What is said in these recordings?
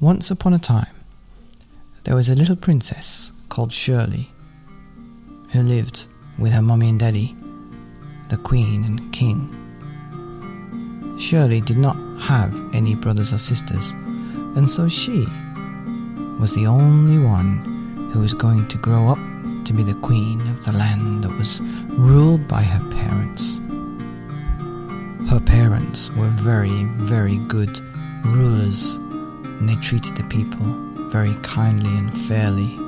Once upon a time, there was a little princess called Shirley who lived with her mummy and daddy, the queen and king. Shirley did not have any brothers or sisters, and so she was the only one who was going to grow up to be the queen of the land that was ruled by her parents. Her parents were very, very good rulers, and they treated the people very kindly and fairly.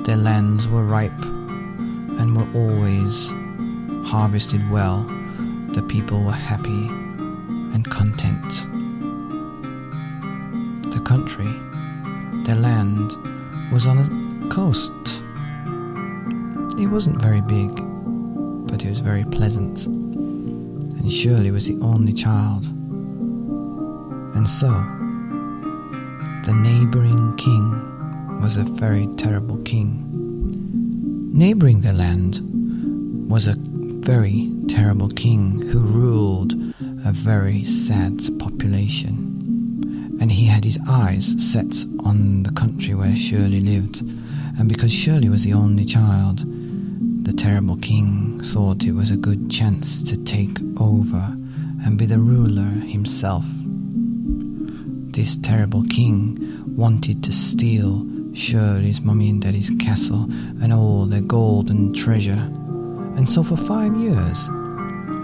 Their lands were ripe and were always harvested well. The people were happy and content. The country, their land, was on a coast. It wasn't very big, but it was very pleasant. And Shirley was the only child. And so, the neighbouring king was a very terrible king. Neighbouring the land was a very terrible king who ruled a very sad population. And he had his eyes set on the country where Shirley lived. And because Shirley was the only child, the terrible king thought it was a good chance to take over and be the ruler himself. This terrible king wanted to steal Shirley's mummy and daddy's castle and all their gold and treasure. And so for 5 years,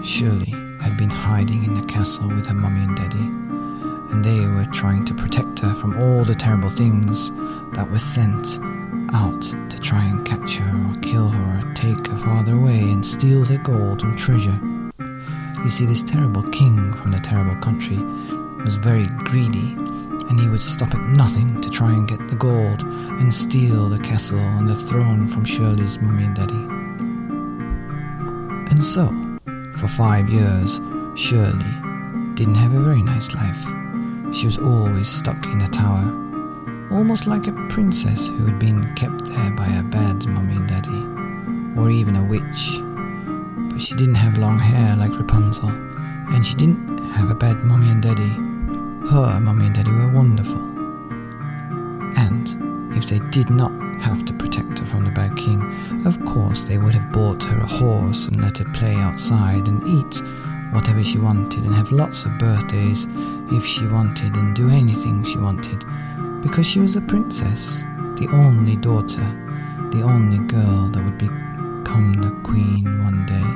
Shirley had been hiding in the castle with her mummy and daddy, and they were trying to protect her from all the terrible things that were sent out to try and catch her or kill her or take her father away and steal their gold and treasure. You see, this terrible king from the terrible country was very greedy, and he would stop at nothing to try and get the gold and steal the castle and the throne from Shirley's mummy and daddy. And so, for 5 years, Shirley didn't have a very nice life. She was always stuck in a tower, almost like a princess who had been kept there by a bad mummy and daddy, or even a witch. But she didn't have long hair like Rapunzel, and she didn't have a bad mummy and daddy. Her mummy and daddy were wonderful. And if they did not have to protect her from the bad king, of course they would have bought her a horse and let her play outside and eat whatever she wanted and have lots of birthdays if she wanted and do anything she wanted, because she was a princess, the only daughter, the only girl that would become the queen one day.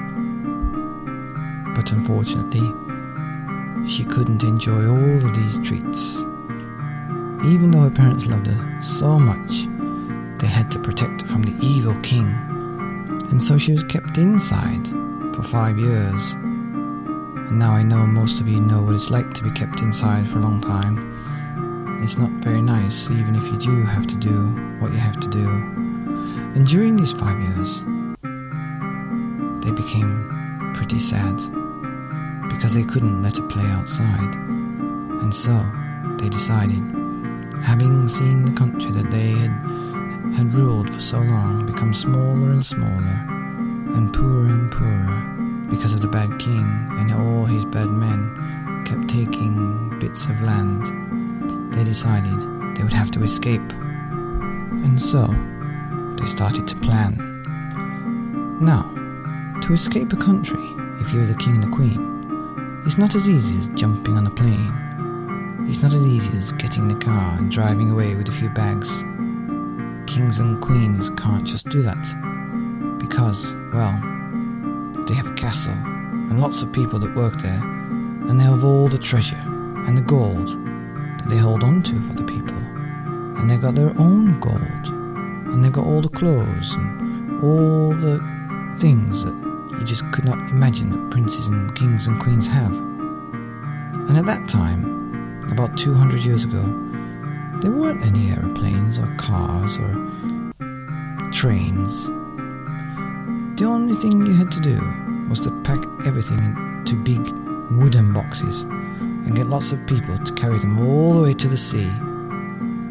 But unfortunately, she couldn't enjoy all of these treats. Even though her parents loved her so much, they had to protect her from the evil king, and so she was kept inside for 5 years. And now I know most of you know what it's like to be kept inside for a long time. It's not very nice, even if you do have to do what you have to do. And during these 5 years, they became pretty sad, because they couldn't let her play outside. And so they decided, having seen the country that they had ruled for so long become smaller and smaller and poorer because of the bad king and all his bad men kept taking bits of land, they decided they would have to escape. And so they started to plan. Now, to escape a country, if you're the king and the queen, it's not as easy as jumping on a plane. It's not as easy as getting in the car and driving away with a few bags. Kings and queens can't just do that, because, well, they have a castle and lots of people that work there, and they have all the treasure and the gold that they hold on to for the people, and they've got their own gold, and they've got all the clothes and all the things that you just could not imagine that princes and kings and queens have. And at that time, about 200 years ago, there weren't any aeroplanes or cars or trains. The only thing you had to do was to pack everything into big wooden boxes and get lots of people to carry them all the way to the sea.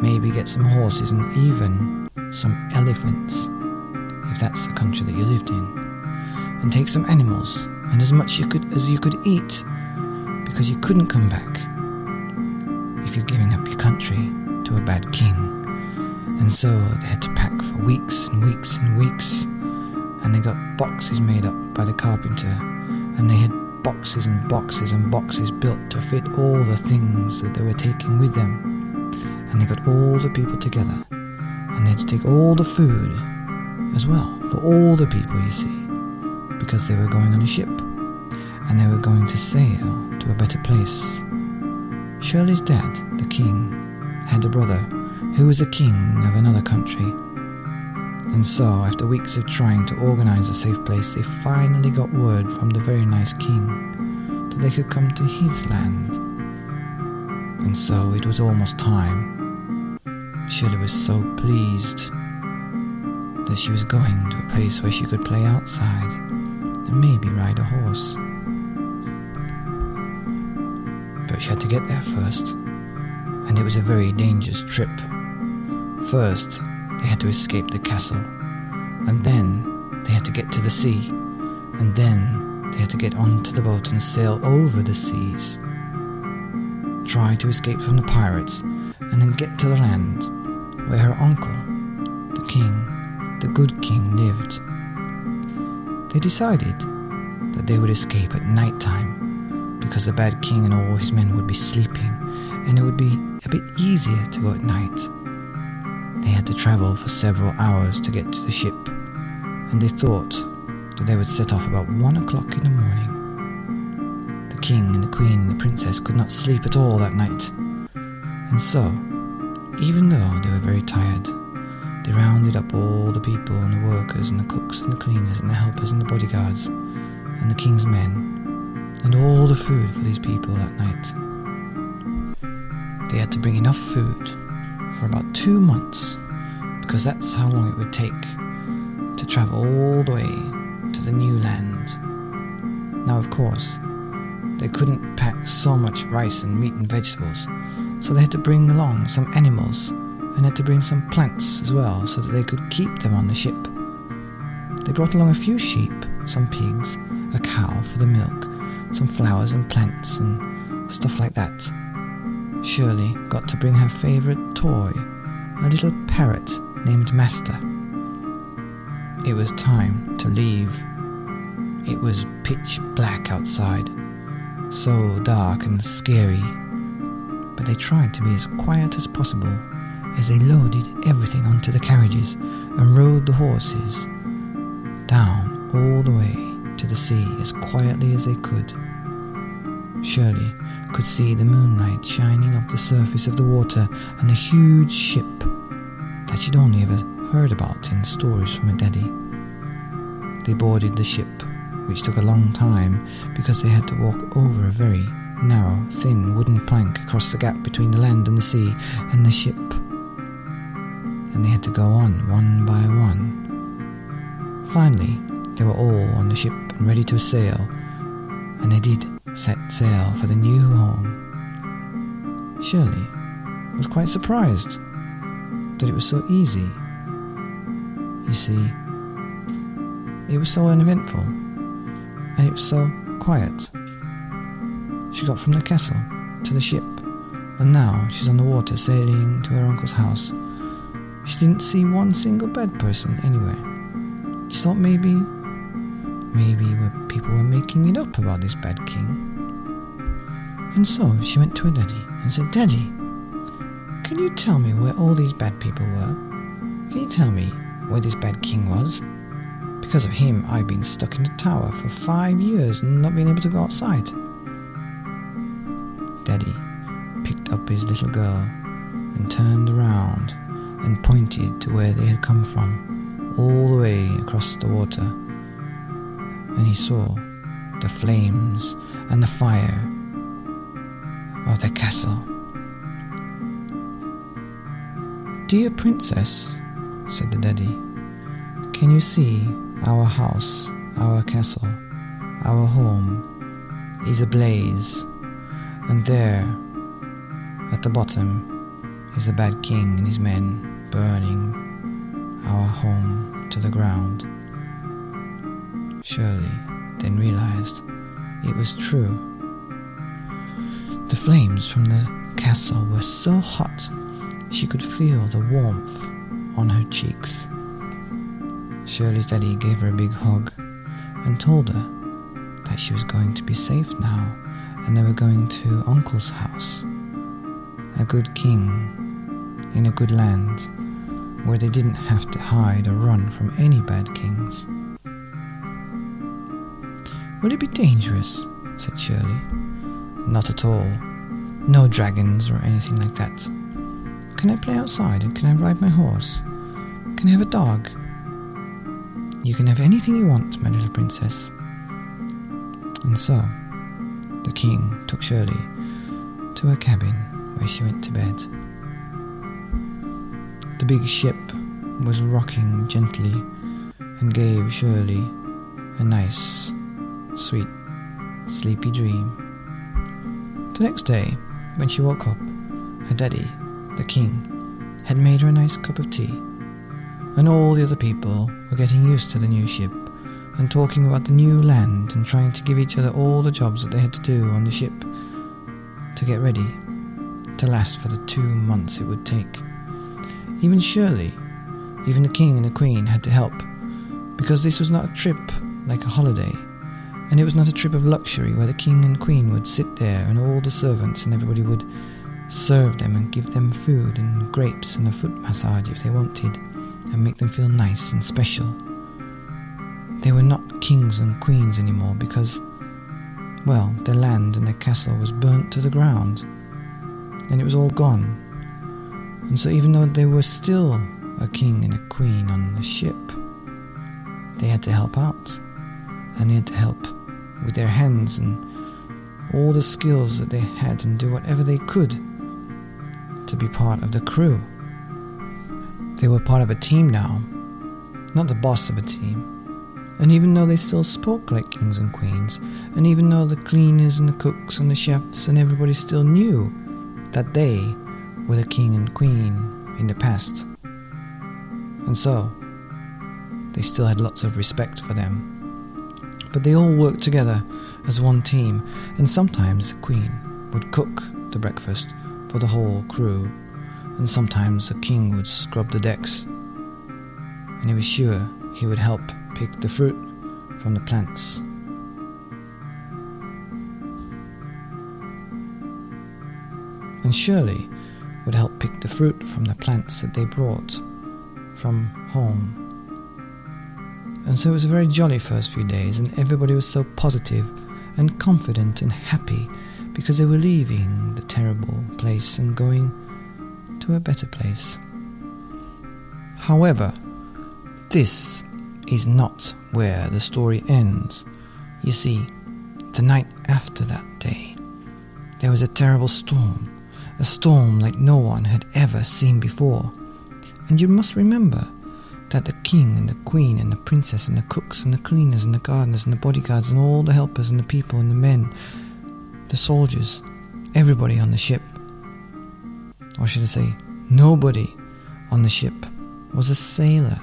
Maybe get some horses and even some elephants, if that's the country that you lived in. And take some animals and as much as you could eat, because you couldn't come back. If if you're giving up your country to a bad king. And so they had to pack for weeks and weeks and weeks, and they got boxes made up by the carpenter, and they had boxes and boxes and boxes built to fit all the things that they were taking with them. And they got all the people together, and they had to take all the food as well for all the people, you see, because they were going on a ship, and they were going to sail to a better place. Shirley's dad, the king, had a brother who was a king of another country. And so, after weeks of trying to organize a safe place, they finally got word from the very nice king that they could come to his land. And so it was almost time. Shirley was so pleased that she was going to a place where she could play outside and maybe ride a horse. But she had to get there first, and it was a very dangerous trip. First, they had to escape the castle, and then they had to get to the sea, and then they had to get onto the boat and sail over the seas, try to escape from the pirates, and then get to the land where her uncle, the king, the good king, lived. They decided that they would escape at night time, because the bad king and all his men would be sleeping, and it would be a bit easier to go at night. They had to travel for several hours to get to the ship, and they thought that they would set off about 1 o'clock in the morning. The king and the queen and the princess could not sleep at all that night, and so, even though they were very tired, they rounded up all the people and the workers and the cooks and the cleaners and the helpers and the bodyguards and the king's men, and all the food for these people that night. They had to bring enough food for about 2 months, because that's how long it would take to travel all the way to the new land. Now, of course, they couldn't pack so much rice and meat and vegetables, so they had to bring along some animals, and had to bring some plants as well, so that they could keep them on the ship. They brought along a few sheep, some pigs, a cow for the milk, some flowers and plants and stuff like that. Shirley got to bring her favourite toy, a little parrot named Master. It was time to leave. It was pitch black outside, so dark and scary, but they tried to be as quiet as possible as they loaded everything onto the carriages and rode the horses down all the way to the sea as quietly as they could. Shirley could see the moonlight shining off the surface of the water and the huge ship that she'd only ever heard about in stories from her daddy. They boarded the ship, which took a long time because they had to walk over a very narrow, thin wooden plank across the gap between the land and the sea and the ship. And they had to go on one by one. Finally, they were all on the ship and ready to sail, and they did set sail for the new home. Shirley was quite surprised that it was so easy. You see, it was so uneventful, and it was so quiet. She got from the castle to the ship, and now she's on the water sailing to her uncle's house. She didn't see one single bad person anywhere. She thought maybe people were making it up about this bad king. And so she went to her daddy and said, "Daddy, can you tell me where all these bad people were? Can you tell me where this bad king was? Because of him, I've been stuck in the tower for 5 years and not been able to go outside." Daddy picked up his little girl and turned around and pointed to where they had come from, all the way across the water. And he saw the flames and the fire of the castle. "Dear princess," said the daddy, "can you see our house, our castle, our home is ablaze, and there at the bottom is the bad king and his men burning our home to the ground." Shirley then realized it was true. The flames from the castle were so hot she could feel the warmth on her cheeks. Shirley's daddy gave her a big hug and told her that she was going to be safe now, and they were going to Uncle's house, a good king in a good land where they didn't have to hide or run from any bad kings. "Will it be dangerous?" said Shirley. "Not at all. No dragons or anything like that. Can I play outside, and can I ride my horse? Can I have a dog?" "You can have anything you want, my little princess." And so, the king took Shirley to a cabin where she went to bed. The big ship was rocking gently and gave Shirley a nice, sweet, sleepy dream. The next day, when she woke up, her daddy, the king, had made her a nice cup of tea, and all the other people were getting used to the new ship and talking about the new land and trying to give each other all the jobs that they had to do on the ship to get ready to last for the 2 months it would take. Even Shirley, even the king and the queen had to help, because this was not a trip like a holiday, and it was not a trip of luxury where the king and queen would sit there and all the servants and everybody would serve them and give them food and grapes and a foot massage if they wanted and make them feel nice and special. They were not kings and queens anymore because, well, their land and their castle was burnt to the ground and it was all gone. And so even though they were still a king and a queen on the ship, they had to help out, and they had to help with their hands and all the skills that they had and do whatever they could to be part of the crew. They were part of a team now, not the boss of a team. And even though they still spoke like kings and queens, and even though the cleaners and the cooks and the chefs and everybody still knew that they were the king and queen in the past, and so they still had lots of respect for them. But they all worked together as one team, and sometimes the queen would cook the breakfast for the whole crew, and sometimes the king would scrub the decks, and he was sure he would help pick the fruit from the plants. And Shirley would help pick the fruit from the plants that they brought from home. And so it was a very jolly first few days, and everybody was so positive and confident and happy because they were leaving the terrible place and going to a better place. However, this is not where the story ends. You see, the night after that day, there was a terrible storm, a storm like no one had ever seen before. And you must remember that the king and the queen and the princess and the cooks and the cleaners and the gardeners and the bodyguards and all the helpers and the people and the men, the soldiers, everybody on the ship, or should I say, nobody on the ship was a sailor.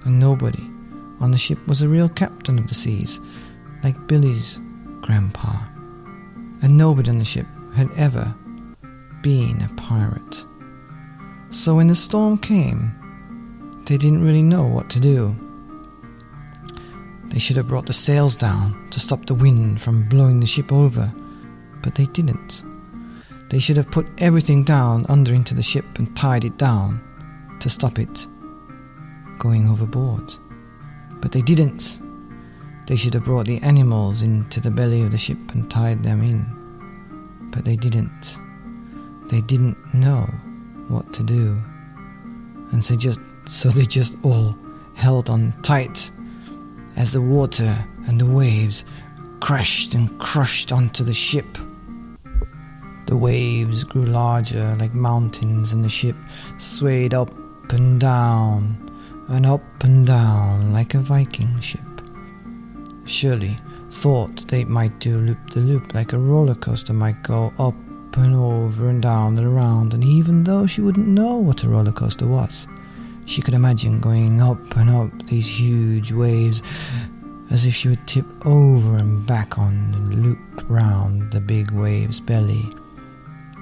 And nobody on the ship was a real captain of the seas, like Billy's grandpa. And nobody on the ship had ever been a pirate. So when the storm came, they didn't really know what to do. They should have brought the sails down to stop the wind from blowing the ship over, but they didn't. They should have put everything down under into the ship and tied it down to stop it going overboard, but they didn't. They should have brought the animals into the belly of the ship and tied them in, but they didn't. They didn't know what to do, and so they just all held on tight as the water and the waves crashed and crushed onto the ship. The waves grew larger like mountains, and the ship swayed up and down like a Viking ship. Shirley thought they might do loop-the-loop like a roller coaster might go up and over and down and around, and even though she wouldn't know what a roller coaster was, she could imagine going up and up these huge waves as if she would tip over and back on and loop round the big wave's belly.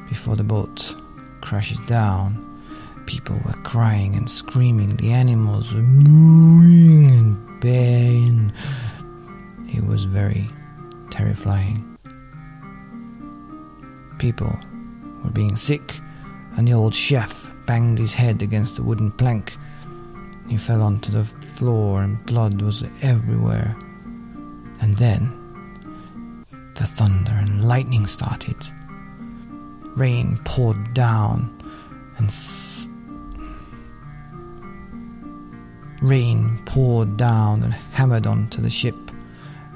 before the boat crashes down. People were crying and screaming. The animals were mooing and baying. It was very terrifying. People were being sick, and the old chef banged his head against the wooden plank. He fell onto the floor and blood was everywhere. And then the thunder and lightning started. Rain poured down and hammered onto the ship,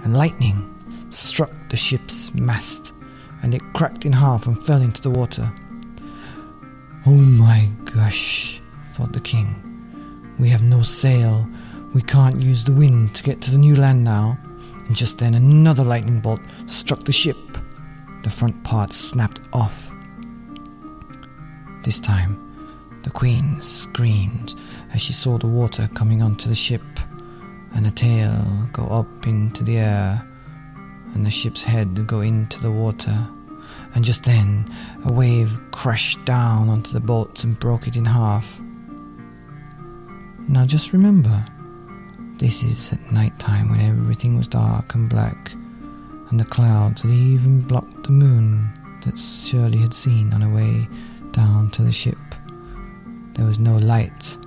and lightning struck the ship's mast, and it cracked in half and fell into the water. "Oh my gosh," thought the king. "We have no sail. We can't use the wind to get to the new land now." And just then another lightning bolt struck the ship. The front part snapped off. This time, the queen screamed as she saw the water coming onto the ship, and the tail go up into the air, and the ship's head go into the water. And just then, a wave crashed down onto the boat and broke it in half. Now just remember, this is at night time when everything was dark and black, and the clouds had even blocked the moon that Shirley had seen on her way down to the ship. There was no light,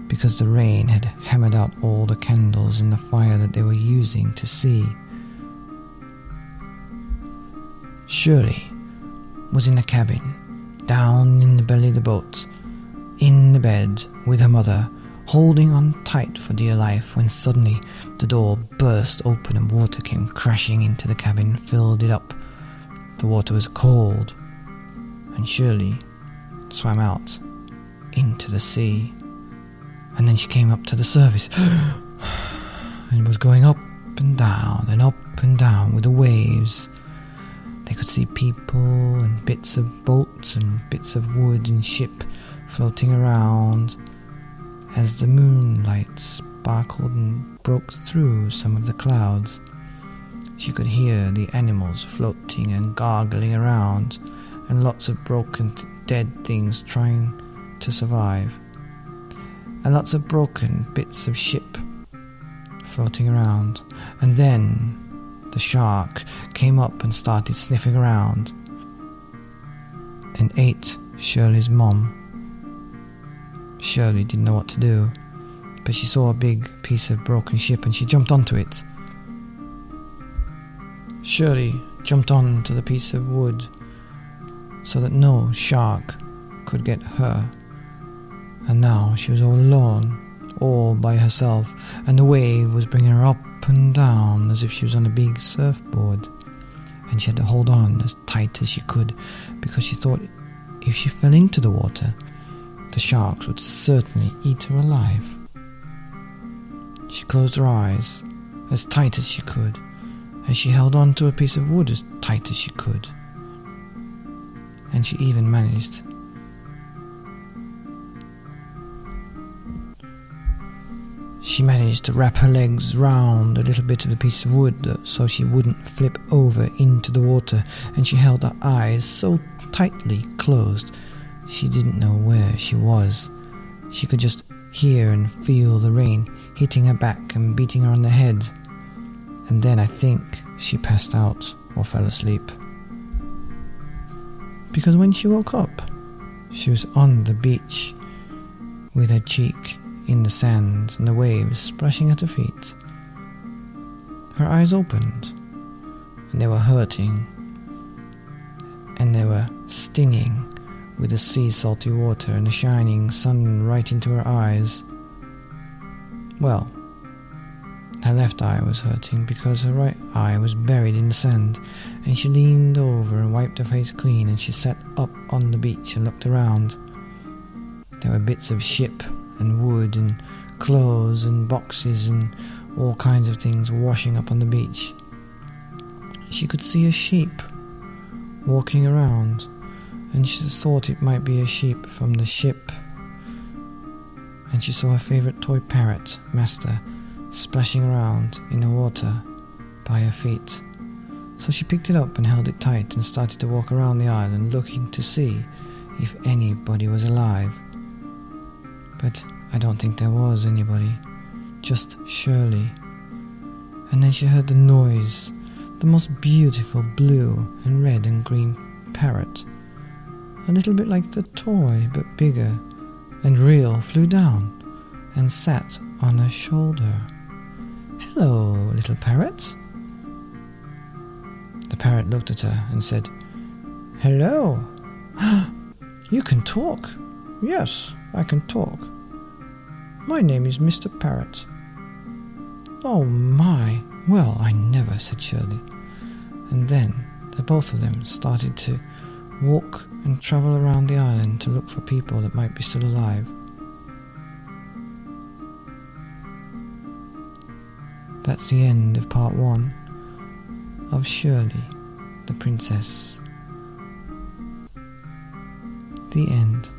because the rain had hammered out all the candles and the fire that they were using to see. Shirley was in the cabin, down in the belly of the boat, in the bed with her mother, holding on tight for dear life, when suddenly the door burst open and water came crashing into the cabin and filled it up. The water was cold, and Shirley swam out into the sea. And then she came up to the surface and was going up and down with the waves. They could see people and bits of boats and bits of wood and ship floating around as the moonlight sparkled and broke through some of the clouds. She could hear the animals floating and gargling around, and lots of broken dead things trying to survive, and lots of broken bits of ship floating around. And then the shark came up and started sniffing around and ate Shirley's mom. Shirley didn't know what to do, but she saw a big piece of broken ship and she jumped onto it. Shirley jumped onto the piece of wood so that no shark could get her. And now she was all alone, all by herself, and the wave was bringing her up and down as if she was on a big surfboard. And she had to hold on as tight as she could, because she thought if she fell into the water, the sharks would certainly eat her alive. She closed her eyes as tight as she could, as she held on to a piece of wood as tight as she could. And she even managed to wrap her legs round a little bit of a piece of wood so she wouldn't flip over into the water, and she held her eyes so tightly closed she didn't know where she was. She could just hear and feel the rain hitting her back and beating her on the head. And then I think she passed out or fell asleep. Because when she woke up, she was on the beach with her cheek in the sand and the waves splashing at her feet. Her eyes opened, and they were hurting, and they were stinging with the sea salty water and the shining sun right into her eyes. Well, her left eye was hurting because her right eye was buried in the sand, and she leaned over and wiped her face clean, and she sat up on the beach and looked around. There were bits of ship and wood and clothes and boxes and all kinds of things washing up on the beach. She could see a sheep walking around, and she thought it might be a sheep from the ship. And she saw her favourite toy parrot, Master, splashing around in the water by her feet. So she picked it up and held it tight and started to walk around the island looking to see if anybody was alive. But I don't think there was anybody, just Shirley. And then she heard the noise, the most beautiful blue and red and green parrot, a little bit like the toy but bigger and real, flew down and sat on her shoulder. "Hello, little parrot." The parrot looked at her and said, "Hello." "You can talk." "Yes, I can talk. My name is Mr. Parrot." "Oh my, well, I never," said Shirley. And then the both of them started to walk and travel around the island to look for people that might be still alive. That's the end of part 1 of Shirley, the Princess. The end.